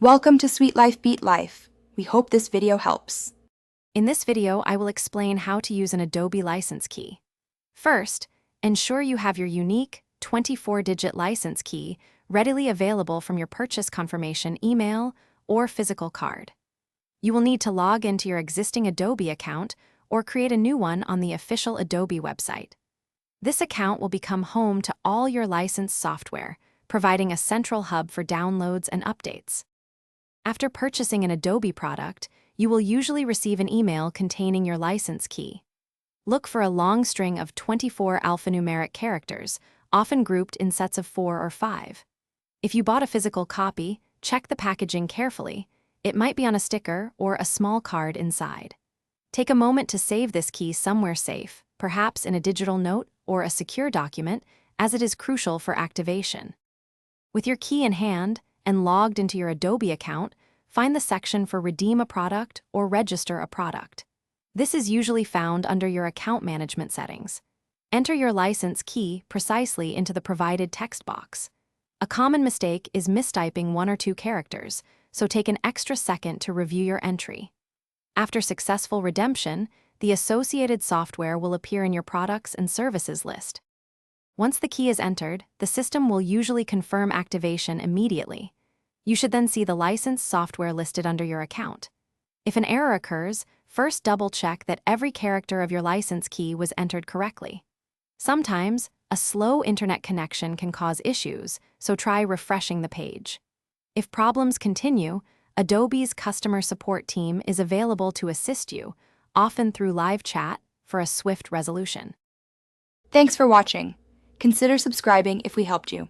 Welcome to Sweet Life Beat Life. We hope this video helps. In this video, I will explain how to use an Adobe license key. First, ensure you have your unique 24-digit license key readily available from your purchase confirmation email or physical card. You will need to log into your existing Adobe account or create a new one on the official Adobe website. This account will become home to all your licensed software, providing a central hub for downloads and updates. After purchasing an Adobe product, you will usually receive an email containing your license key. Look for a long string of 24 alphanumeric characters, often grouped in sets of 4 or 5. If you bought a physical copy, check the packaging carefully. It might be on a sticker or a small card inside. Take a moment to save this key somewhere safe, perhaps in a digital note or a secure document, as it is crucial for activation. With your key in hand and logged into your Adobe account, find the section for Redeem a Product or Register a Product. This is usually found under your account management settings. Enter your license key precisely into the provided text box. A common mistake is mistyping 1 or 2 characters, so take an extra second to review your entry. After successful redemption, the associated software will appear in your Products and Services list. Once the key is entered, the system will usually confirm activation immediately. You should then see the licensed software listed under your account. If an error occurs, first double-check that every character of your license key was entered correctly. Sometimes, a slow internet connection can cause issues, so try refreshing the page. If problems continue, Adobe's customer support team is available to assist you, often through live chat, for a swift resolution. Thanks for watching. Consider subscribing if we helped you.